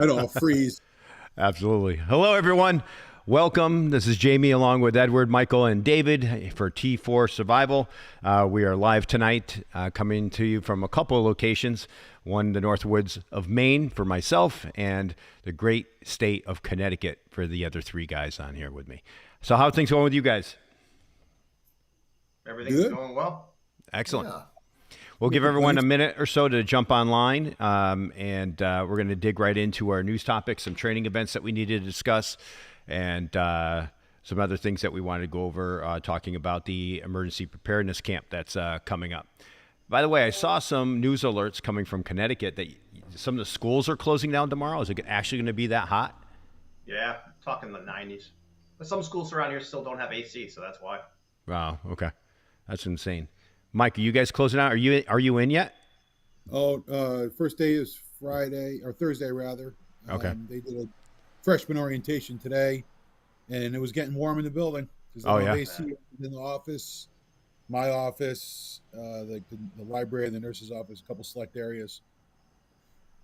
I don't freeze. Absolutely. Hello, everyone. Welcome. This is Jamie along with Edward, Michael, and David for T4 Survival. We are live tonight, coming to you from a couple of locations. One, the North Woods of Maine for myself, and the great state of Connecticut for the other three guys on here with me. So how are things going with you guys? Everything's going well. Excellent. Yeah. We'll give everyone a minute or so to jump online, and we're going to dig right into our news topics, some training events that we need to discuss, and some other things that we wanted to go over, talking about the Emergency Preparedness Camp that's coming up. By the way, I saw some news alerts coming from Connecticut that some of the schools are closing down tomorrow. Is it actually going to be that hot? Yeah, talking the 90s. But some schools around here still don't have AC, so that's why. Wow, okay. That's insane. Mike, are you guys closing out? Are you in yet? First day is Friday or Thursday rather. Okay. They did a freshman orientation today, and it was getting warm in the building. Oh, yeah. AC in the office, my office, the library, and the nurse's office, a couple select areas.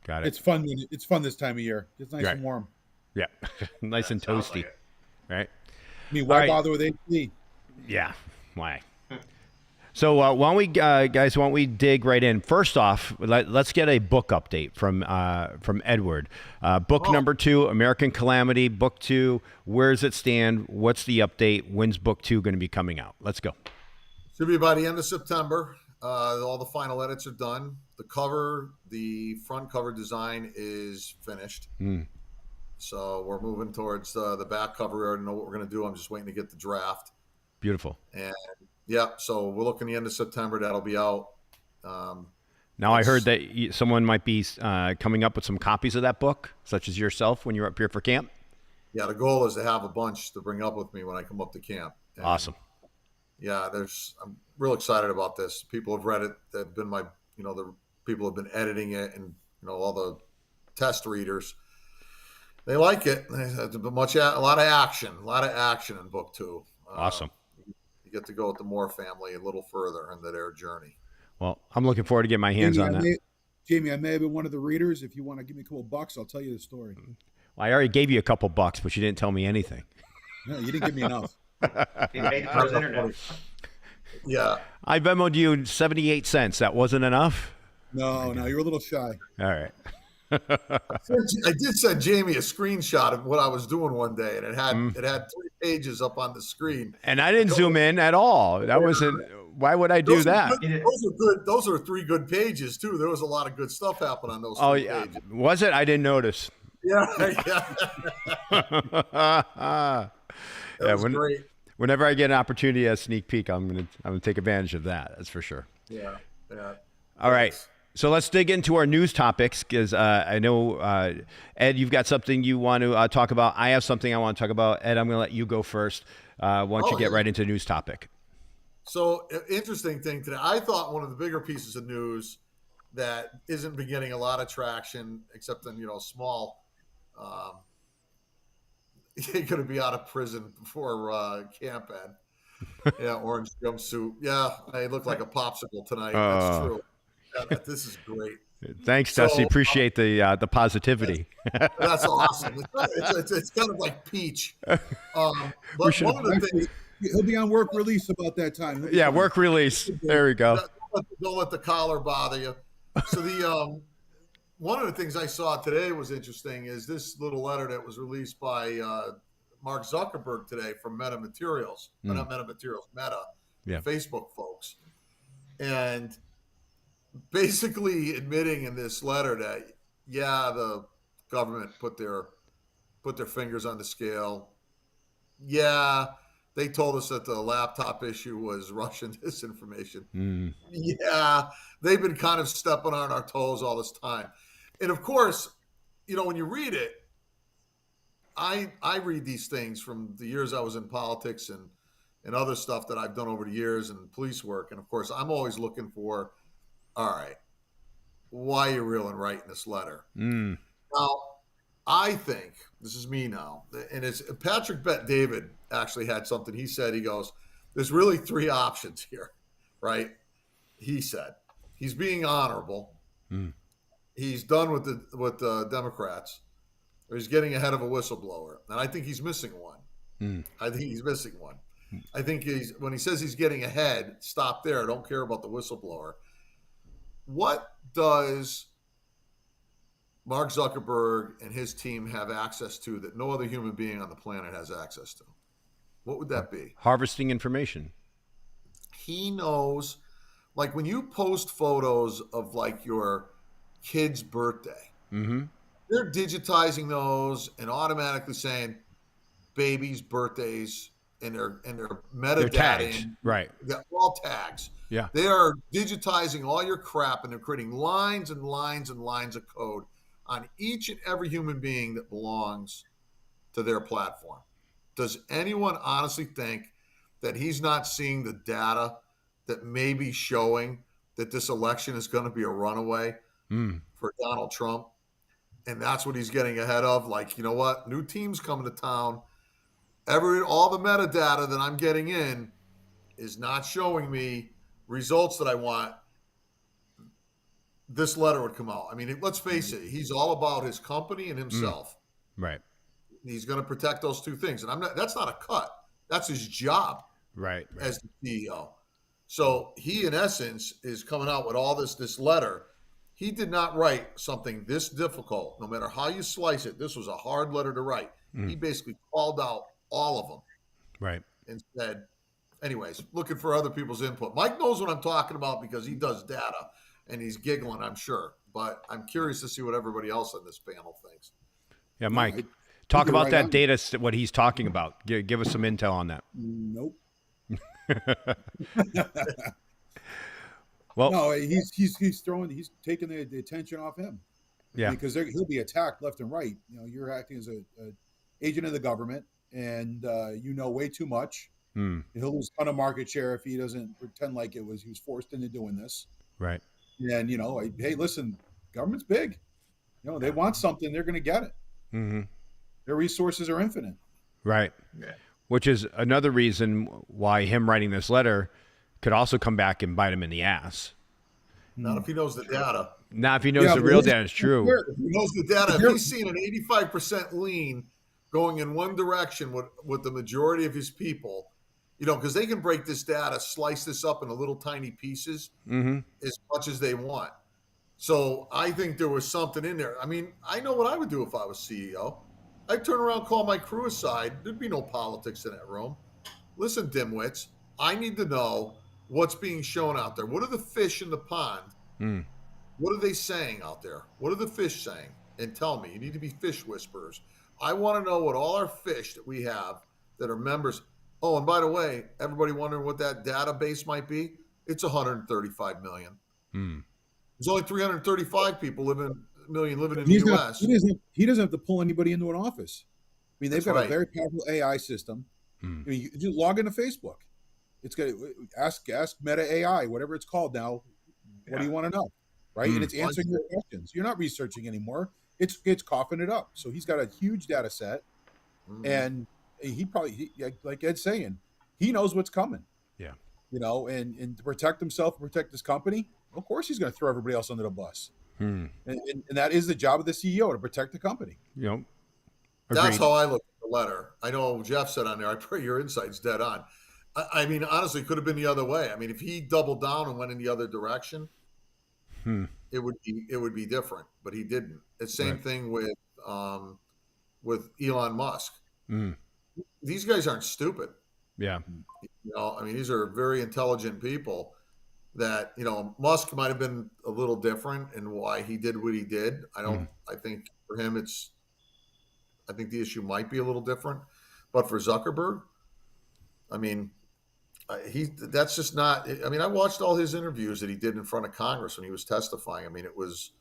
Got it. It's fun. It's fun this time of year. It's nice Right. and warm. Yeah, nice and toasty, Like right? I mean, why All right. bother with AC? Yeah, why? So why don't we dig right in? First off, let's get a book update from Edward. Book number 2, American Calamity. Book 2, where does it stand? What's the update? When's book 2 going to be coming out? Let's go. Should be by the end of September. All the final edits are done. The front cover design is finished. So we're moving towards the back cover. We already know what we're going to do. I'm just waiting to get the draft. Beautiful. And yeah, so we're looking the end of September. That'll be out. Now I heard that someone might be coming up with some copies of that book, such as yourself when you're up here for camp. Yeah, the goal is to have a bunch to bring up with me when I come up to camp. And Awesome. yeah, I'm real excited about this. People have read it. They've been the people have been editing it, and all the test readers. They like it. There's a lot of action in book 2. Awesome. You get to go with the Moore family a little further into their journey. Well, I'm looking forward to getting my hands on that. Jamie, I may have been one of the readers. If you want to give me a couple bucks, I'll tell you the story. Well, I already gave you a couple bucks, but you didn't tell me anything. No, you didn't give me enough. He paid for his internet. Yeah. I Venmoed you 78 cents. That wasn't enough? No, you're a little shy. All right. I did send Jamie a screenshot of what I was doing one day, and it had 3 pages up on the screen. And I didn't zoom in at all. That wasn't. Why would I do that? Those are good. Those are 3 good pages too. There was a lot of good stuff happening on those. Oh 3 yeah, pages. was it? I didn't notice. Yeah. Yeah, That was great. Whenever I get an opportunity, a sneak peek, I'm gonna take advantage of that. That's for sure. Yeah. All right. So let's dig into our news topics, because I know, Ed, you've got something you want to talk about. I have something I want to talk about. Ed, I'm going to let you go first. Why don't you get right into the news topic? So, interesting thing today. I thought one of the bigger pieces of news that isn't been getting a lot of traction, except in small. You're going to be out of prison before camp, Ed. Yeah, orange jumpsuit. Yeah, I look like a popsicle tonight. That's true. Yeah, this is great. Thanks, Dusty. Appreciate the positivity. That's awesome. It's kind of like peach. But one of the things, He'll be on work release about that time. Yeah, work release. There we go. Don't let the collar bother you. So one of the things I saw today was interesting is this little letter that was released by Mark Zuckerberg today from Meta Materials, not Meta Materials, Meta, Facebook folks, and basically admitting in this letter that the government put their fingers on the scale. Yeah, they told us that the laptop issue was Russian disinformation. Yeah, they've been kind of stepping on our toes all this time. And of course, when you read it, I read these things from the years I was in politics and other stuff that I've done over the years and police work. And of course, I'm always looking for, all right, why are you real and writing this letter? Now, I think, this is me now, and it's Patrick Bet-David actually had something. He said, he goes, there's really 3 options here, right? He said, he's being honorable. He's done with the Democrats, or he's getting ahead of a whistleblower. And I think he's missing one. Mm. I think he's missing one. I think when he says he's getting ahead, stop there. I don't care about the whistleblower. What does Mark Zuckerberg and his team have access to that no other human being on the planet has access to? What would that be? Harvesting information. He knows, like when you post photos of like your kid's birthday, they're digitizing those and automatically saying babies' birthdays and their metadata. They're tags, right? They're all tags. Yeah. They are digitizing all your crap and they're creating lines and lines and lines of code on each and every human being that belongs to their platform. Does anyone honestly think that he's not seeing the data that may be showing that this election is going to be a runaway for Donald Trump? And that's what he's getting ahead of. Like, you know what? New teams coming to town. All the metadata that I'm getting in is not showing me results that I want. This letter would come out. I mean, let's face it. He's all about his company and himself. Right. He's going to protect those two things. And that's not a cut. That's his job. Right. As the CEO. So he, in essence, is coming out with all this letter. He did not write something this difficult, no matter how you slice it. This was a hard letter to write. He basically called out all of them. Right. And said, anyways, looking for other people's input. Mike knows what I'm talking about because he does data and he's giggling, I'm sure. But I'm curious to see what everybody else on this panel thinks. Yeah, Mike, talk about that data, what he's talking about. Give us some intel on that. Nope. Well, no, he's taking the attention off him. Yeah, because he'll be attacked left and right. You know, you're acting as a agent of the government, and you know way too much. He'll lose a ton of market share if he doesn't pretend like he was forced into doing this. Right. And you know, hey, listen, government's big. You know, they want something, they're going to get it. Their resources are infinite. Right. Yeah. Which is another reason why him writing this letter could also come back and bite him in the ass. Not if he knows the data. Not if he knows the real data is true. If he knows the data, if he's seen an 85% lean going in one direction with the majority of his people, you know, because they can break this data, slice this up into little tiny pieces as much as they want. So I think there was something in there. I mean, I know what I would do if I was CEO. I'd turn around, call my crew aside. There'd be no politics in that room. Listen, dimwits, I need to know what's being shown out there. What are the fish in the pond? What are they saying out there? What are the fish saying? And tell me. You need to be fish whisperers. I want to know what all our fish that we have that are members. Oh, and by the way, everybody wondering what that database might be? It's 135 million. There's only 335 million living in the U.S. He doesn't have to pull anybody into an office. I mean, they've got a very powerful AI system. I mean, you log into Facebook. It's got ask Meta AI, whatever it's called now. What do you want to know, right? And it's answering your questions. You're not researching anymore. It's coughing it up. So he's got a huge data set, and he probably, like Ed's saying, he knows what's coming. Yeah, you know, and to protect himself, protect his company. Of course, he's going to throw everybody else under the bus. And that is the job of the CEO, to protect the company. You know, that's how I look at the letter. I know Jeff said on there, I pray your insight's dead on. I mean, honestly, it could have been the other way. I mean, if he doubled down and went in the other direction, it would be different. But he didn't. It's the same thing with Elon Musk. These guys aren't stupid. Yeah. You know, I mean, these are very intelligent people. That, you know, Musk might have been a little different in why he did what he did. I think for him, I think the issue might be a little different. But for Zuckerberg, I mean, that's just not. I mean, I watched all his interviews that he did in front of Congress when he was testifying. I mean, it was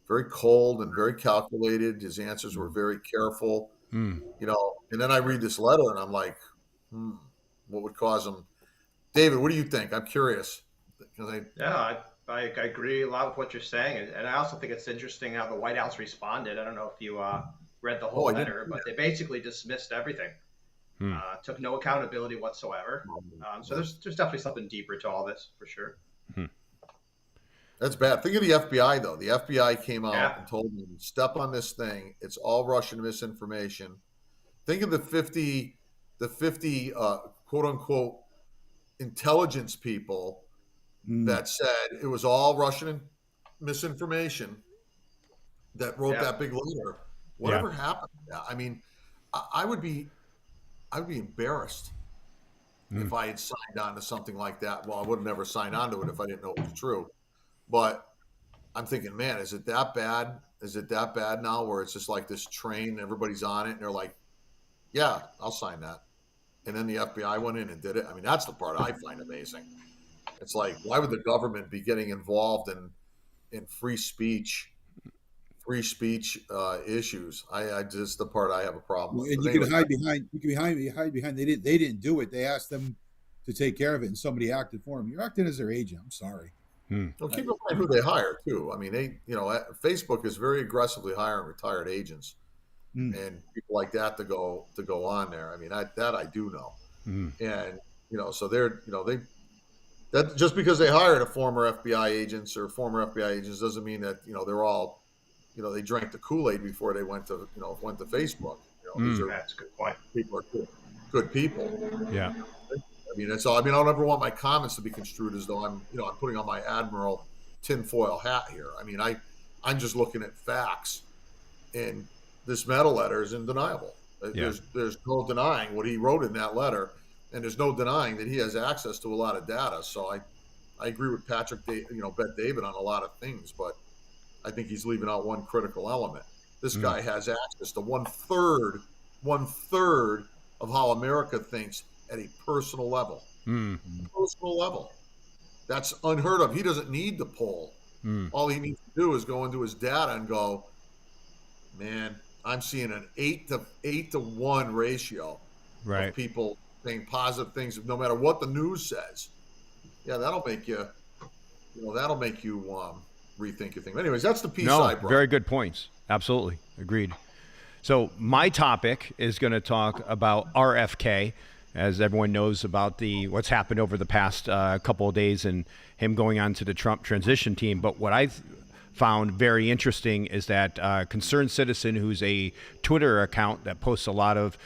very cold and very calculated. His answers were very careful. You know, and then I read this letter and I'm like, what would cause him? David, what do you think? I'm curious. I agree a lot with what you're saying, and I also think it's interesting how the White House responded. I don't know if you read the whole letter, but they basically dismissed everything. Took no accountability whatsoever. So there's definitely something deeper to all this for sure. That's bad. Think of the FBI, though. The FBI came out and told me, step on this thing. It's all Russian misinformation. Think of the 50 quote unquote intelligence people that said it was all Russian misinformation that wrote that big letter. Whatever happened? I mean, I would be embarrassed if I had signed on to something like that. Well, I would have never signed on to it if I didn't know it was true. But I'm thinking, man, is it that bad? Is it that bad now where it's just like this train, everybody's on it, and they're like, yeah, I'll sign that. And then the FBI went in and did it. I mean, that's the part I find amazing. It's like, why would the government be getting involved in free speech issues? I just the part I have a problem with. And you can hide behind. They didn't do it. They asked them to take care of it, and somebody acted for them. You're acting as their agent. I'm sorry. Well, keep in mind who they hire too. I mean, Facebook is very aggressively hiring retired agents and people like that to go on there. I mean, that I do know. And so that just because they hired a former FBI agents or former FBI agents doesn't mean that they're all they drank the Kool-Aid before they went to Facebook. These are, that's a good point. People are good people. Yeah. I mean, I don't ever want my comments to be construed as though I'm putting on my Admiral tinfoil hat here. I mean, I'm just looking at facts, and this meta letter is undeniable. There's no denying what he wrote in that letter, and there's no denying that he has access to a lot of data. So I agree with Patrick, Bet David on a lot of things, but I think he's leaving out one critical element. This guy has access to one third of how America thinks at a personal level. Personal level. That's unheard of. He doesn't need to poll. All he needs to do is go into his data and go, man, I'm seeing an 8 to 1 ratio of people saying positive things, no matter what the news says. Yeah, that'll make you rethink your thing. Anyways, that's the piece I brought. Very good points. Absolutely. Agreed. So my topic is going to talk about RFK. As everyone knows about what's happened over the past couple of days and him going on to the Trump transition team. But what I've found very interesting is that Concerned Citizen, who's a Twitter account that posts a lot of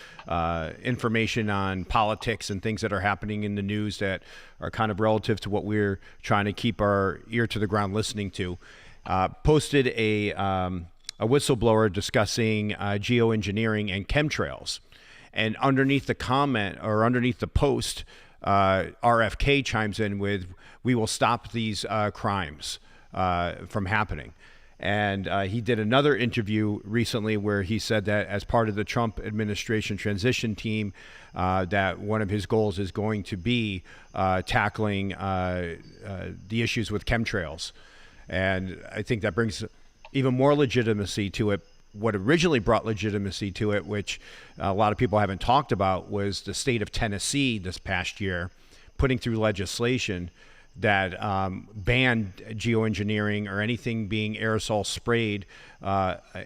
information on politics and things that are happening in the news that are kind of relative to what we're trying to keep our ear to the ground listening to, posted a whistleblower discussing geoengineering and chemtrails. And underneath the comment or underneath the post, RFK chimes in with, "We will stop these crimes from happening." And he did another interview recently where he said that as part of the Trump administration transition team, that one of his goals is going to be tackling the issues with chemtrails. And I think that brings even more legitimacy to it. What originally brought legitimacy to it, which a lot of people haven't talked about, was the state of Tennessee this past year putting through legislation that banned geoengineering or anything being aerosol sprayed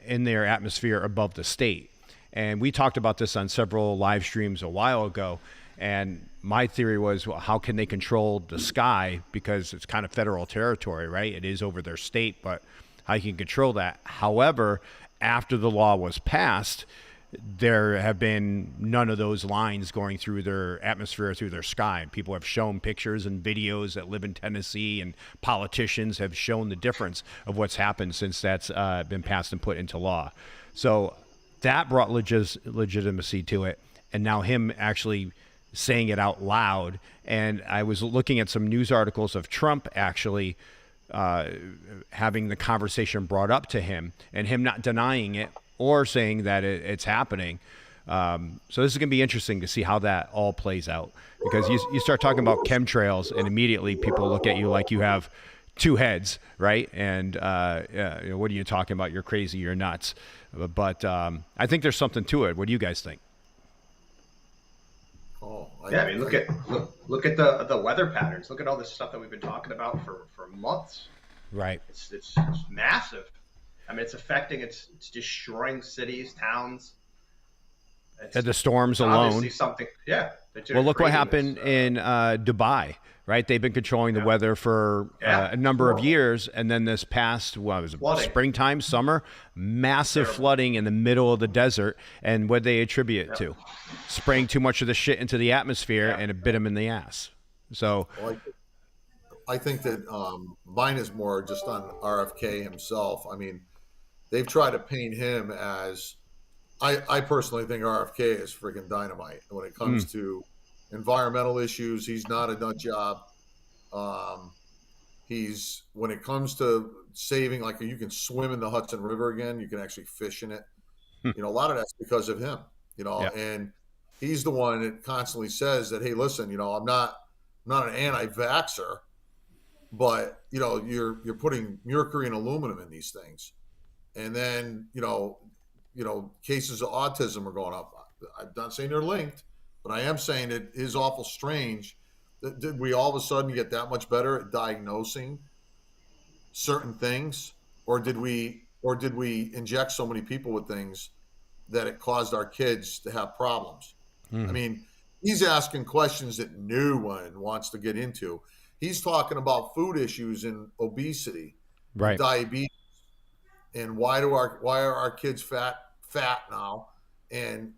in their atmosphere above the state. And we talked about this on several live streams a while ago. And my theory was, well, how can they control the sky? Because it's kind of federal territory, right? It is over their state, but how you can control that. However, after the law was passed, there have been none of those lines going through their atmosphere, through their sky. People have shown pictures and videos that live in Tennessee, and politicians have shown the difference of what's happened since that's been passed and put into law. So that brought legitimacy to it. And now him actually saying it out loud. And I was looking at some news articles of Trump actually having the conversation brought up to him and him not denying it or saying that it's happening. So this is going to be interesting to see how that all plays out, because you start talking about chemtrails and immediately people look at you like you have two heads, right? And what are you talking about? You're crazy, you're nuts. But I think there's something to it. What do you guys think? I mean, look at the weather patterns. Look at all this stuff that we've been talking about for months. Right. It's massive. I mean, it's destroying cities, towns. At the storms obviously alone. Something, yeah. Well, look what happened in Dubai, right? They've been controlling the weather for a number of years, and then this past, springtime, summer, massive flooding in the middle of the desert, and what they attribute it to? Spraying too much of the shit into the atmosphere, and it bit them in the ass. So, I think that mine is more just on RFK himself. I mean, they've tried to paint him as, I personally think RFK is freaking dynamite when it comes to environmental issues. He's not a nut job. When it comes to saving, like you can swim in the Hudson River again, you can actually fish in it. A lot of that's because of him, and he's the one that constantly says that, hey, listen, I'm not an anti-vaxxer, but you're putting mercury and aluminum in these things. And then, cases of autism are going up. I'm not saying they're linked, but I am saying it is awful strange. Did we all of a sudden get that much better at diagnosing certain things, or did we inject so many people with things that it caused our kids to have problems? I mean, he's asking questions that no one wants to get into. He's talking about food issues and obesity, right, and diabetes, and why are our kids fat now, and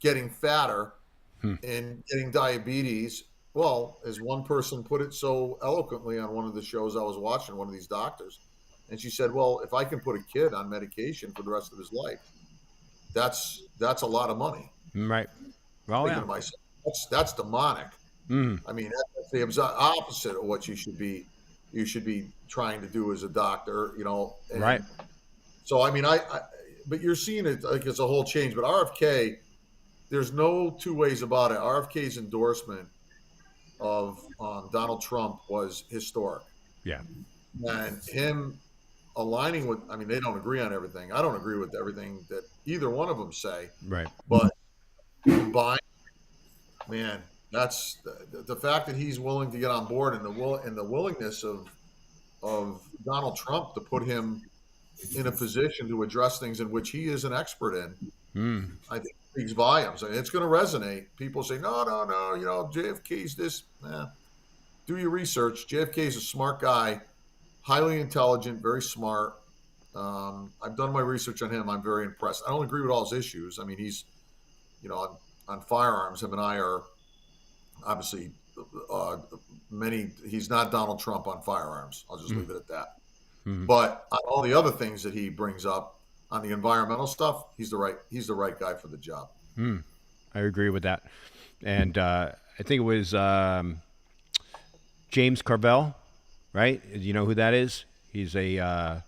getting fatter, and getting diabetes. Well, as one person put it so eloquently on one of the shows I was watching, one of these doctors, and she said, well, if I can put a kid on medication for the rest of his life, that's a lot of money. Right. Well, yeah. Myself, that's demonic. I mean, that's the opposite of what you should be trying to do as a doctor, and right. So, I mean, but you're seeing it like it's a whole change, but RFK, there's no two ways about it. RFK's endorsement of Donald Trump was historic. Yeah. And him aligning with, I mean, they don't agree on everything. I don't agree with everything that either one of them say. Right. But combined, man, that's the fact that he's willing to get on board, and the willingness of Donald Trump to put him in a position to address things in which he is an expert in. I think speaks volumes. I mean, it's going to resonate. People say, no, JFK's this. Do your research. JFK's a smart guy, highly intelligent, very smart. I've done my research on him. I'm very impressed. I don't agree with all his issues. I mean, he's, on firearms, him and I are obviously he's not Donald Trump on firearms. I'll just leave it at that. But on all the other things that he brings up on the environmental stuff, he's the right guy for the job. I agree with that. And I think it was James Carville, right? You know who that is? He's a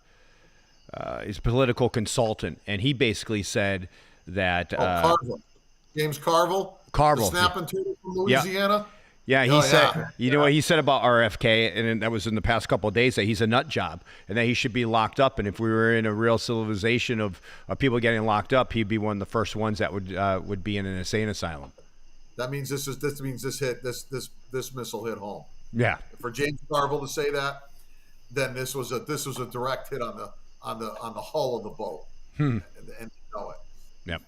political consultant, and he basically said that Carville. James Carville, the snapping turtle from Louisiana. Yeah, he said, what he said about RFK, and that was in the past couple of days, that he's a nut job and that he should be locked up. And if we were in a real civilization of people getting locked up, he'd be one of the first ones that would be in an insane asylum. That means this missile hit home. Yeah. For James Carville to say that, then this was a direct hit on the hull of the boat, and you know it. Yep.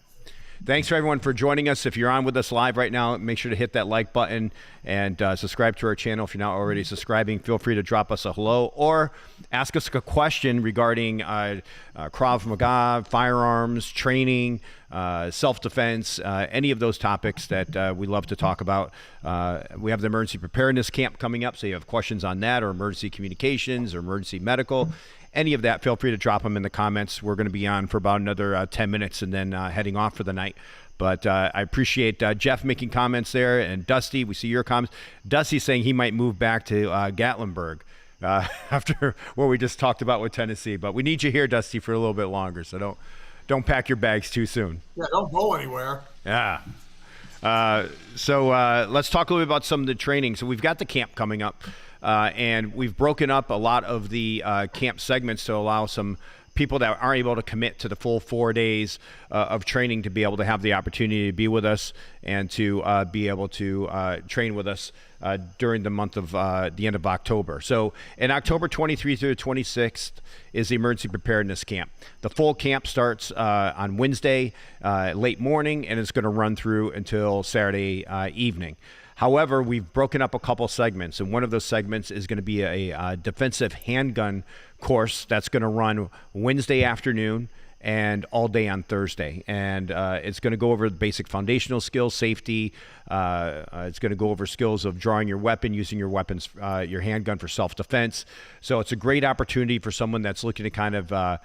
Thanks for everyone for joining us. If you're on with us live right now, make sure to hit that like button and subscribe to our channel. If you're not already subscribing, feel free to drop us a hello or ask us a question regarding Krav Maga, firearms, training, self-defense, any of those topics that we love to talk about. We have the Emergency Preparedness Camp coming up, so you have questions on that, or emergency communications, or emergency medical. Any of that, feel free to drop them in the comments. We're going to be on for about another 10 minutes and then heading off for the night. But I appreciate Jeff making comments there. And Dusty, we see your comments. Dusty's saying he might move back to Gatlinburg after what we just talked about with Tennessee. But we need you here, Dusty, for a little bit longer. So don't pack your bags too soon. Yeah, don't go anywhere. Yeah. So let's talk a little bit about some of the training. So we've got the camp coming up. And we've broken up a lot of the camp segments to allow some people that aren't able to commit to the full 4 days of training to be able to have the opportunity to be with us and to be able to train with us during the month of the end of October. So in October 23 through the 26th is the Emergency Preparedness Camp. The full camp starts on Wednesday late morning, and it's going to run through until Saturday evening. However, we've broken up a couple segments, and one of those segments is going to be a defensive handgun course that's going to run Wednesday afternoon and all day on Thursday. And it's going to go over the basic foundational skills, safety. It's going to go over skills of drawing your weapon, using your weapons, your handgun for self-defense. So it's a great opportunity for someone that's looking to kind of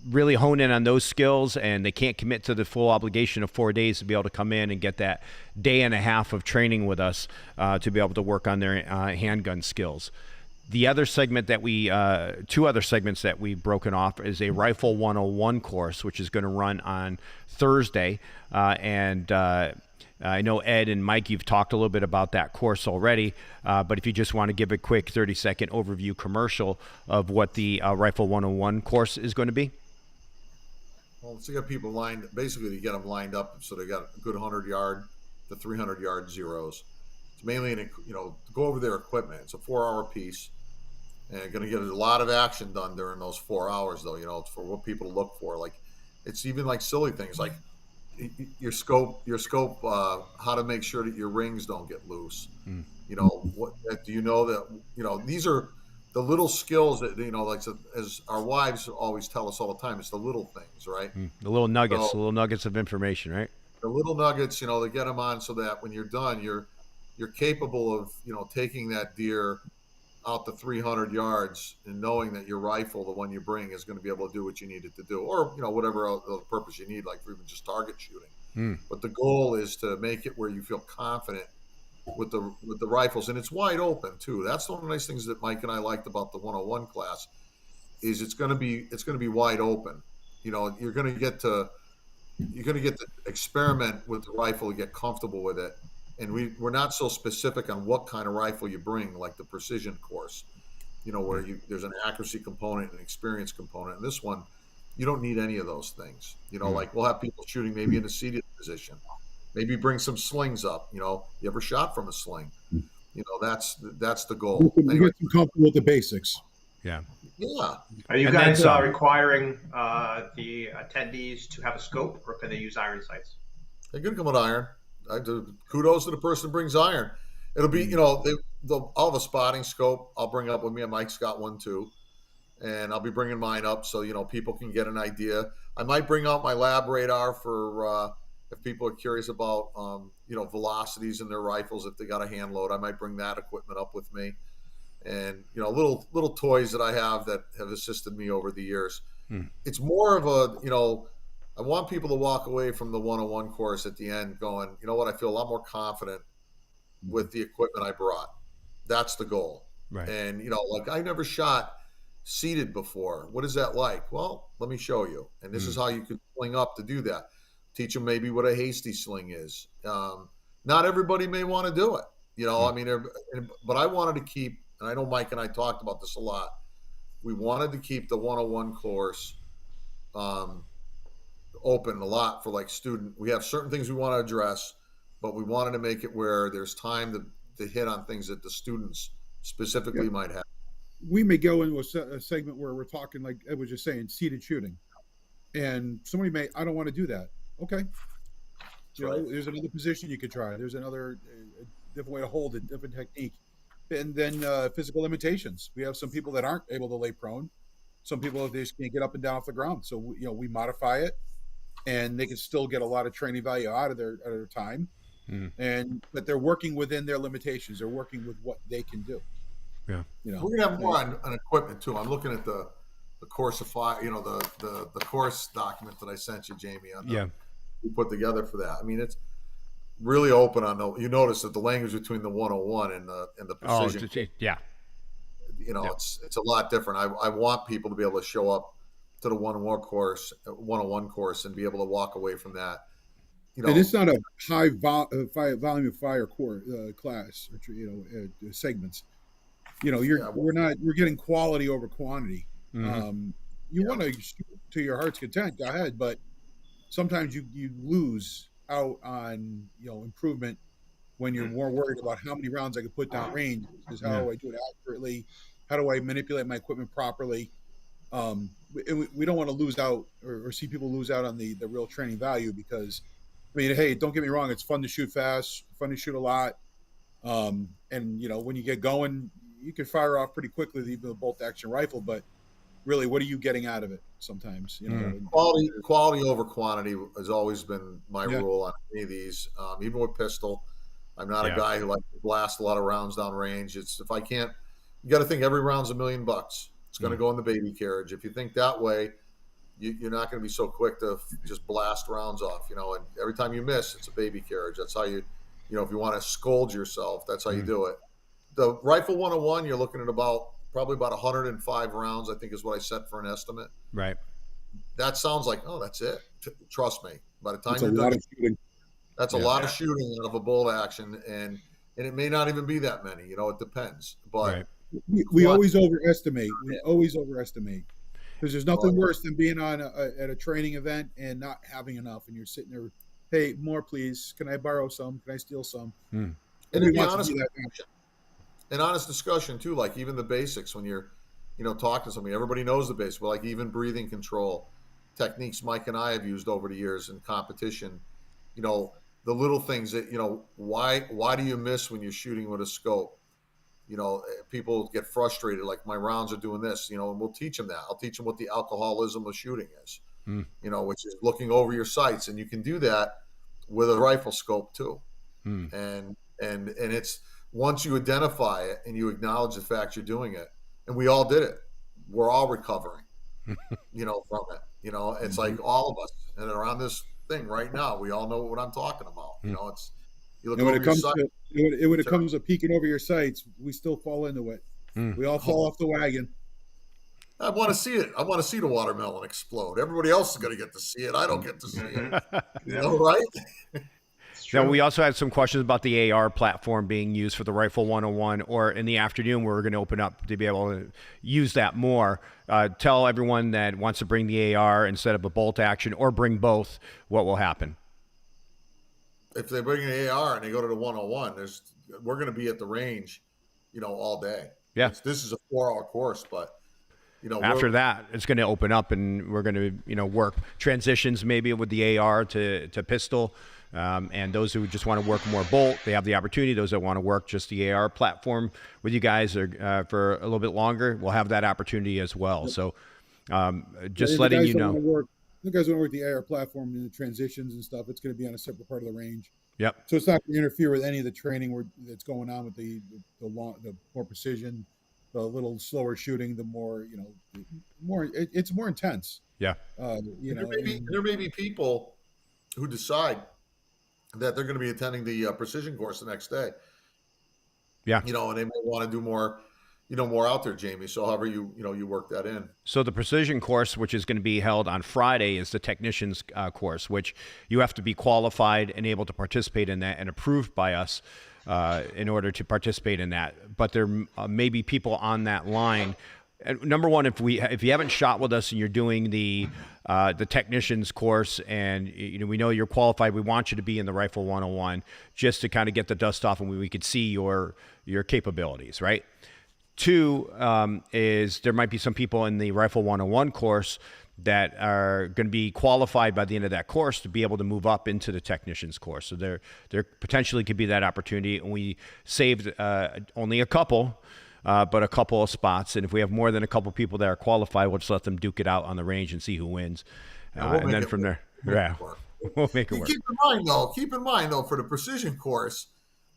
really hone in on those skills, and they can't commit to the full obligation of 4 days to be able to come in and get that day and a half of training with us to be able to work on their handgun skills. The other segment that two other segments that we've broken off is a Rifle 101 course, which is going to run on Thursday. I know Ed and Mike, you've talked a little bit about that course already, but if you just want to give a quick 30-second overview commercial of what the Rifle 101 course is going to be. Well, so you got people basically you get them lined up so they got a good 100-yard to 300-yard zeros. It's mainly, to go over their equipment. It's a 4-hour piece. And going to get a lot of action done during those 4 hours, though. It's for what people look for. Like, it's even like silly things like your scope. How to make sure that your rings don't get loose. What do you know that? These are the little skills that as our wives always tell us all the time. It's the little things, right? The little nuggets, the little nuggets of information, right? The little nuggets, they get them on so that when you're done, you're capable of taking that deer out to 300 yards and knowing that your rifle, the one you bring, is going to be able to do what you need it to do, or whatever other purpose you need, like for even just target shooting. But the goal is to make it where you feel confident with the rifles, and it's wide open too. That's one of the nice things that Mike and I liked about the 101 class is it's going to be wide open. You're going to get to experiment with the rifle, get comfortable with it. And we're not so specific on what kind of rifle you bring, like the precision course, where there's an accuracy component and an experience component. And this one, you don't need any of those things. Like we'll have people shooting maybe in a seated position, maybe bring some slings up. You ever shot from a sling? That's the goal. Anyway. Get comfortable with the basics. Yeah. Yeah. Are you guys requiring the attendees to have a scope, or can they use iron sights? They're going to come with iron. Kudos to the person who brings iron. It'll be, I'll have a spotting scope I'll bring up with me, and Mike's got one too. And I'll be bringing mine up so, people can get an idea. I might bring out my lab radar for if people are curious about, velocities in their rifles, if they got a hand load. I might bring that equipment up with me. And, little toys that I have that have assisted me over the years. It's more of a, I want people to walk away from the 101 course at the end going, you know what, I feel a lot more confident with the equipment I brought. That's the goal. Right. And, I never shot seated before. What is that like? Well, let me show you. And this is how you could sling up to do that. Teach them maybe what a hasty sling is. Not everybody may want to do it. But I wanted to keep, and I know Mike and I talked about this a lot, we wanted to keep the 101 course open a lot for student. We have certain things we want to address, but we wanted to make it where there's time to hit on things that the students specifically might have. We may go into a segment where we're talking, like Ed was just saying, seated shooting, and somebody I don't want to do that. Okay. There's another position you could try. There's another different way to hold it, different technique. And then physical limitations. We have some people that aren't able to lay prone. Some people, they just can't get up and down off the ground. So, we modify it, and they can still get a lot of training value out of their time. But they're working within their limitations. They're working with what they can do. Yeah. We're going to have more on equipment too. I'm looking at the course of fire, the course document that I sent you, Jamie, we put together for that. I mean, it's really open on you notice that the language between the 101 and the precision. It's a lot different. I want people to be able to show up to the 101 course and be able to walk away from that. And it's not a high volume of fire class, segments. We're getting quality over quantity. You want to shoot to your heart's content, go ahead, but sometimes you lose out on improvement when you're more worried about how many rounds I can put down range, is how do I do it accurately, how do I manipulate my equipment properly. We don't want to lose out or see people lose out on the real training value, because hey, don't get me wrong, it's fun to shoot fast, fun to shoot a lot. And when you get going, you can fire off pretty quickly with even a bolt action rifle, but really, what are you getting out of it sometimes? Quality over quantity has always been my rule on any of these. Even with pistol, I'm not a guy who likes to blast a lot of rounds down range. It's, if I can't, you got to think every round's $1 million. It's going to go in the baby carriage. If you think that way, you're not going to be so quick to just blast rounds off, and every time you miss, it's a baby carriage. That's how if you want to scold yourself, that's how you do it. The Rifle 101, you're looking at probably about 105 rounds, I think is what I set for an estimate. Right. That sounds like, oh, that's it. Trust me. By the time you're done, that's a lot of shooting out of a bolt action, and it may not even be that many. It depends. But we always overestimate. We always overestimate, because there's nothing worse than being on at a training event and not having enough, and you're sitting there, hey, more please. Can I borrow some? Can I steal some? And to be honest, an honest discussion too, like even the basics when you're, talking to somebody, everybody knows the basics, but like even breathing control techniques Mike and I have used over the years in competition, the little things that, why do you miss when you're shooting with a scope? People get frustrated, like my rounds are doing this, and we'll teach them that. I'll teach them what the alcoholism of shooting is, which is looking over your sights, and you can do that with a rifle scope too. And it's, once you identify it and you acknowledge the fact you're doing it, and we all did it, we're all recovering, from it. It's like all of us, and around this thing right now, we all know what I'm talking about. It's, you look over your sights. When it comes to peeking over your sights, we still fall into it. We all fall off the wagon. I want to see it. I want to see the watermelon explode. Everybody else is going to get to see it. I don't get to see it. Right? Now, we also had some questions about the AR platform being used for the Rifle 101, or in the afternoon, we're going to open up to be able to use that more. Tell everyone that wants to bring the AR instead of a bolt action, or bring both, what will happen? If they bring an AR and they go to the 101, we're going to be at the range, all day. Yeah. This is a 4-hour course, but after that, it's going to open up, and we're going to, work transitions maybe with the AR to pistol. And those who just want to work more bolt, they have the opportunity. Those that want to work just the AR platform with you guys for a little bit longer, we'll have that opportunity as well. So just letting you know. The guys want to work the AR platform in the transitions and stuff, it's going to be on a separate part of the range. Yep. So it's not going to interfere with any of the training that's going on with the more precision, the little slower shooting, the more, it's more intense. Yeah. There may be people who decide that they're going to be attending the precision course the next day. Yeah. And they may want to do more, more out there, Jamie. So however you work that in. So the precision course, which is going to be held on Friday, is the technician's course, which you have to be qualified and able to participate in that and approved by us in order to participate in that. But there may be people on that line. Number one, if you haven't shot with us and you're doing the technician's course, and we know you're qualified, we want you to be in the Rifle 101 just to kind of get the dust off and we could see your capabilities, right? Two, is there might be some people in the Rifle 101 course that are going to be qualified by the end of that course to be able to move up into the technician's course. So there potentially could be that opportunity, and we saved only a couple. But a couple of spots, and if we have more than a couple people that are qualified, we'll just let them duke it out on the range and see who wins. And then from there, we'll make it work. Keep in mind though, for the precision course,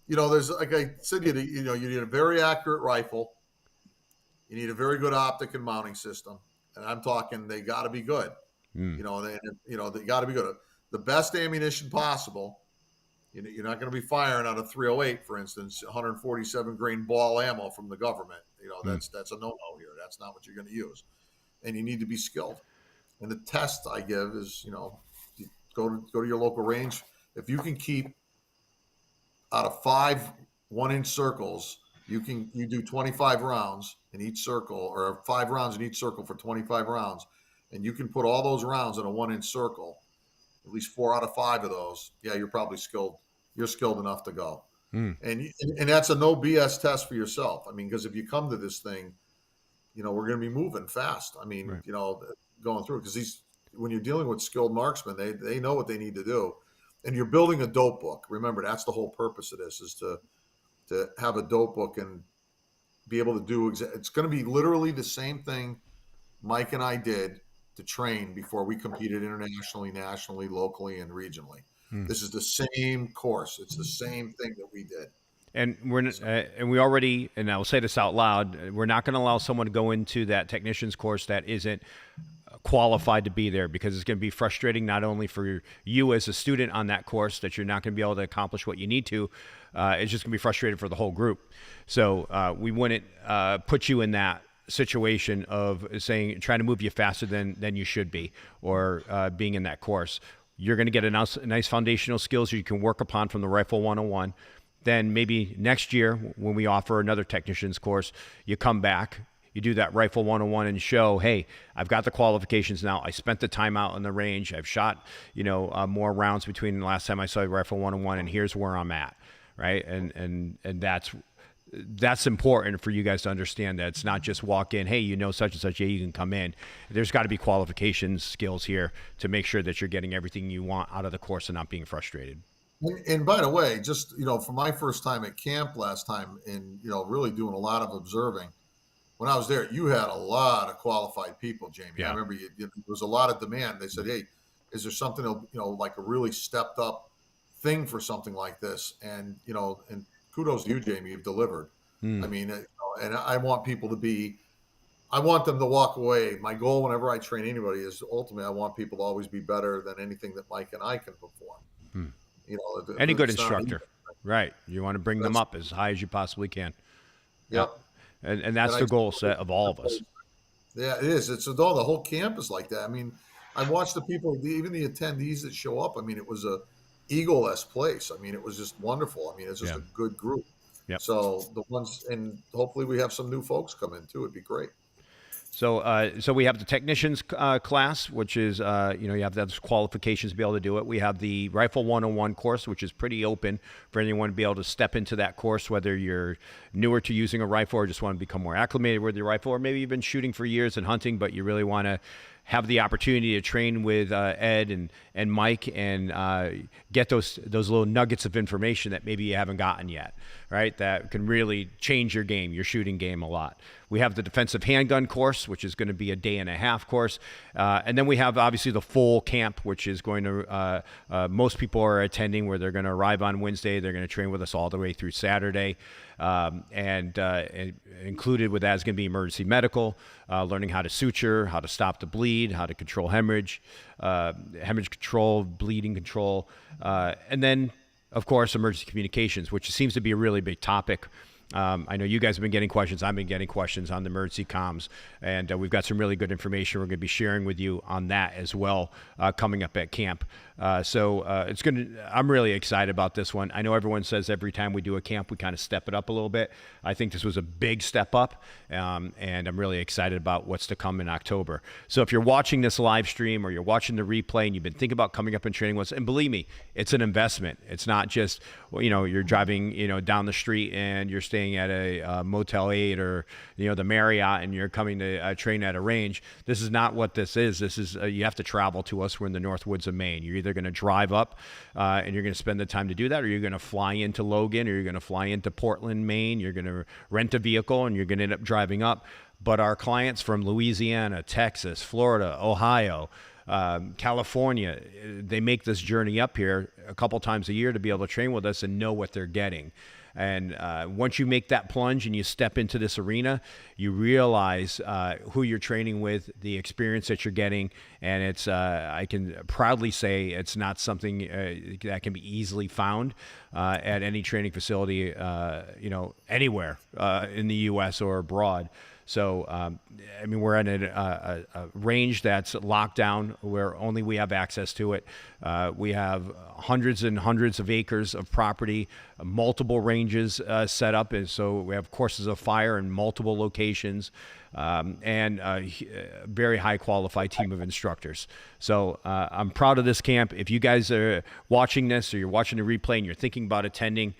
there's, like I said, you need a very accurate rifle. You need a very good optic and mounting system, and I'm talking they got to be good. They got to be good. The best ammunition possible. You're not going to be firing out of 308, for instance, 147 grain ball ammo from the government. That's a no-no here. That's not what you're going to use, and you need to be skilled. And the test I give is, go to your local range. If you can keep out of 5 1-inch circles you do 25 rounds in each circle, or 5 rounds in each circle for 25 rounds, and you can put all those rounds in a 1-inch circle, at least 4 out of 5 of those, yeah, you're probably skilled. You're skilled enough to go. And that's a no BS test for yourself. I mean, because if you come to this thing, we're going to be moving fast. I mean, right. Going through, because when you're dealing with skilled marksmen, they know what they need to do, and you're building a dope book. Remember, that's the whole purpose of this, is to have a dope book and be able to do. It's going to be literally the same thing Mike and I did to train before we competed internationally, nationally, locally, and regionally. This is the same course. It's the same thing that we did. And we already, and I'll say this out loud, we're not going to allow someone to go into that technician's course that isn't qualified to be there, because it's going to be frustrating not only for you as a student on that course that you're not going to be able to accomplish what you need to, it's just going to be frustrating for the whole group. So we wouldn't put you in that situation of trying to move you faster than you should be, or being in that course. You're going to get a nice foundational skills you can work upon from the Rifle 101. Then maybe next year when we offer another technician's course, you come back, you do that Rifle 101 and show, hey, I've got the qualifications now. I spent the time out on the range. I've shot, more rounds between the last time I saw Rifle 101, and here's where I'm at, right? And that's important for you guys to understand, that it's not just walk in, hey, such and such, yeah, you can come in. There's got to be qualifications skills here to make sure that you're getting everything you want out of the course and not being frustrated. And by the way, just, for my first time at camp last time, and, really doing a lot of observing, when I was there, you had a lot of qualified people, Jamie. Yeah. I remember there was a lot of demand. They said, hey, is there something, like a really stepped up thing for something like this? And, and kudos to you, Jamie, you've delivered. I mean, and I want people I want them to walk away. My goal whenever I train anybody is ultimately I want people to always be better than anything that Mike and I can perform. Any good instructor, right? You want to bring them up as high as you possibly can. Yep. And that's the goal set of all of us. Yeah, it is. It's the whole camp is like that. I mean, I watched the people, even the attendees that show up. I mean, it was a Eagle-esque place. I mean, it was just wonderful. I mean, it's just a good group. Yep. So the ones, and hopefully we have some new folks come in too. It'd be great. So we have the technicians class, which is, you have those qualifications to be able to do it. We have the Rifle 101 course, which is pretty open for anyone to be able to step into that course, whether you're newer to using a rifle or just want to become more acclimated with your rifle, or maybe you've been shooting for years and hunting, but you really want to have the opportunity to train with Ed and Mike and get those little nuggets of information that maybe you haven't gotten yet, right? That can really change your game, your shooting game a lot. We have the defensive handgun course, which is going to be a 1.5-day course. And then we have obviously the full camp, which is going to, most people are attending, where they're going to arrive on Wednesday. They're going to train with us all the way through Saturday. And included with that is going to be emergency medical, learning how to suture, how to stop the bleed, how to control hemorrhage control, bleeding control. And then, of course, emergency communications, which seems to be a really big topic. I know you guys have been getting questions. I've been getting questions on the emergency comms, and we've got some really good information we're going to be sharing with you on that as well coming up at camp. So I'm really excited about this one. I know everyone says every time we do a camp, we kind of step it up a little bit. I think this was a big step up, and I'm really excited about what's to come in October. So if you're watching this live stream or you're watching the replay and you've been thinking about coming up and training with us, and believe me, it's an investment. It's not just, you're driving, down the street and you're staying at a Motel 8 or, the Marriott, and you're coming to train at a range. This is not what this is. This is, you have to travel to us. We're in the North Woods of Maine. You're either going to drive up and you're going to spend the time to do that, or you're going to fly into Logan, or you're going to fly into Portland, Maine. You're going to rent a vehicle and you're going to end up driving up. But our clients from Louisiana, Texas, Florida, Ohio, California, they make this journey up here a couple times a year to be able to train with us and know what they're getting. And once you make that plunge and you step into this arena, you realize who you're training with, the experience that you're getting, and it's I can proudly say it's not something that can be easily found at any training facility, anywhere in the U.S. or abroad. So, I mean, we're in a range that's locked down where only we have access to it. We have hundreds and hundreds of acres of property, multiple ranges set up. And so we have courses of fire in multiple locations, and a very high qualified team of instructors. So I'm proud of this camp. If you guys are watching this or you're watching the replay and you're thinking about attending,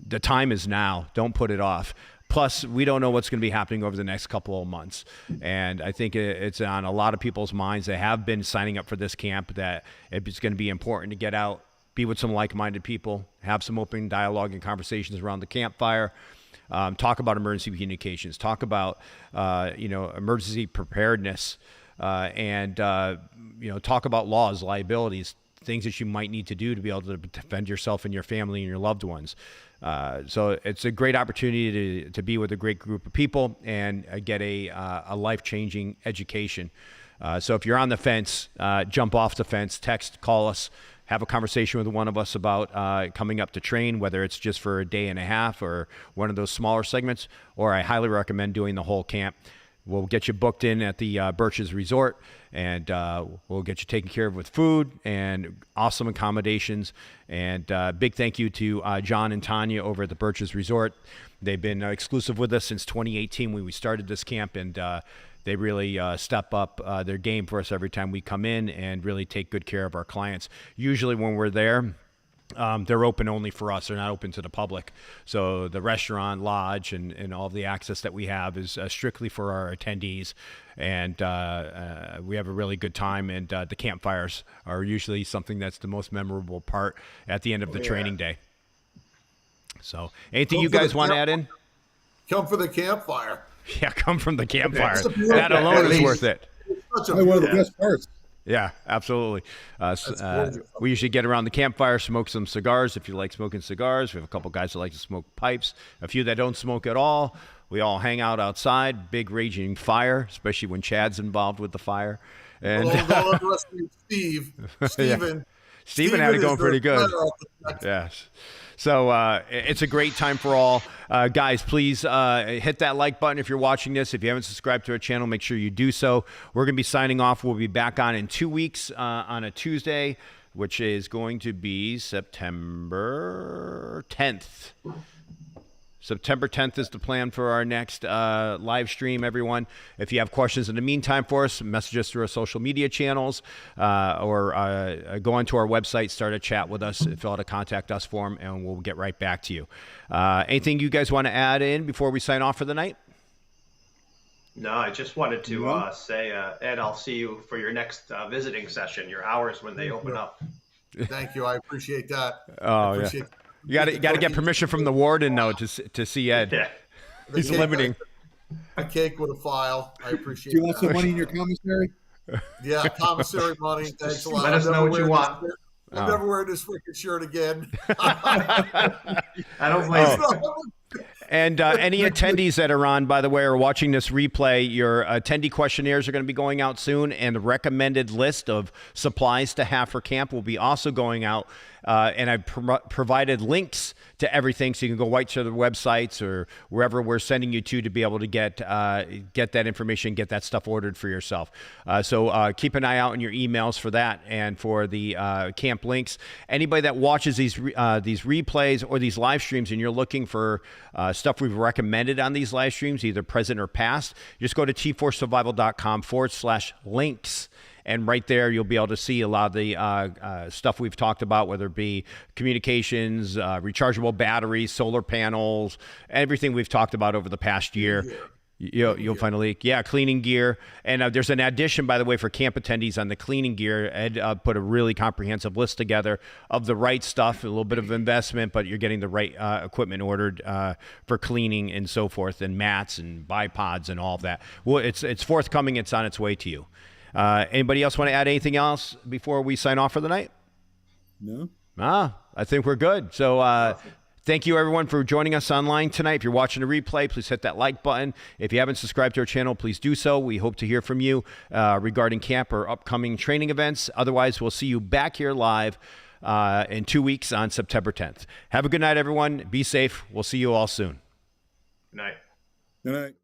the time is now. Don't put it off. Plus, we don't know what's going to be happening over the next couple of months. And I think it's on a lot of people's minds. They have been signing up for this camp, that it's going to be important to get out, be with some like-minded people, have some open dialogue and conversations around the campfire, talk about emergency communications, talk about, emergency preparedness, and talk about laws, liabilities, things that you might need to do to be able to defend yourself and your family and your loved ones. So it's a great opportunity to be with a great group of people and get a life-changing education. So if you're on the fence, jump off the fence, text, call us, have a conversation with one of us about coming up to train, whether it's just for a day and a half or one of those smaller segments, or I highly recommend doing the whole camp. We'll get you booked in at the Birch's Resort, and we'll get you taken care of with food and awesome accommodations. And big thank you to John and Tanya over at the Birch's Resort. They've been exclusive with us since 2018 when we started this camp, and they really step up their game for us every time we come in and really take good care of our clients. Usually when we're there, they're open only for us. They're not open to the public. So the restaurant, lodge, and all the access that we have is strictly for our attendees. And we have a really good time. And the campfires are usually something that's the most memorable part at the end of the training day. So anything you guys want to add in? Come for the campfire. Yeah, come from the campfire. That alone is worth it. One of the best parts. Yeah, absolutely. We usually get around the campfire, smoke some cigars. If you like smoking cigars, we have a couple guys that like to smoke pipes. A few that don't smoke at all. We all hang out outside, big raging fire, especially when Chad's involved with the fire. And Steven had it going pretty good. Yes. So it's a great time for all. Guys, please hit that like button if you're watching this. If you haven't subscribed to our channel, make sure you do so. We're going to be signing off. We'll be back on in 2 weeks on a Tuesday, which is going to be September 10th. September 10th is the plan for our next live stream, everyone. If you have questions in the meantime for us, message us through our social media channels or go onto our website, start a chat with us, fill out a contact us form, and we'll get right back to you. Anything you guys want to add in before we sign off for the night? No, I just wanted to say, Ed, I'll see you for your next visiting session, your hours when they open up. Thank you. I appreciate that. Oh, yeah. You got to get permission from the warden, though, to see Ed. Yeah. He's limiting. A cake with a file. I appreciate Do you want some money in your commissary? Yeah, commissary money. Thanks a lot. Let us know what you want. I'll never wear this freaking shirt again. I don't blame you. And any attendees that are on, by the way, or watching this replay, your attendee questionnaires are going to be going out soon, and the recommended list of supplies to have for camp will be also going out. And I've provided links to everything, so you can go right to the websites or wherever we're sending you to be able to get that information, get that stuff ordered for yourself. So keep an eye out in your emails for that and for the camp links. Anybody that watches these replays or these live streams and you're looking for stuff we've recommended on these live streams, either present or past, just go to t4survival.com/links. And right there, you'll be able to see a lot of the stuff we've talked about, whether it be communications, rechargeable batteries, solar panels, everything we've talked about over the past year. You'll find a link. Yeah, cleaning gear. And there's an addition, by the way, for camp attendees on the cleaning gear. Ed put a really comprehensive list together of the right stuff, a little bit of investment, but you're getting the right equipment ordered for cleaning and so forth, and mats and bipods and all of that. Well, it's forthcoming. It's on its way to you. Anybody else want to add anything else before we sign off for the night? No. I think we're good. So thank you, everyone, for joining us online tonight. If you're watching a replay, please hit that like button. If you haven't subscribed to our channel, please do so. We hope to hear from you regarding camp or upcoming training events. Otherwise, we'll see you back here live in 2 weeks on September 10th. Have a good night, everyone. Be safe. We'll see you all soon. Good night. Good night.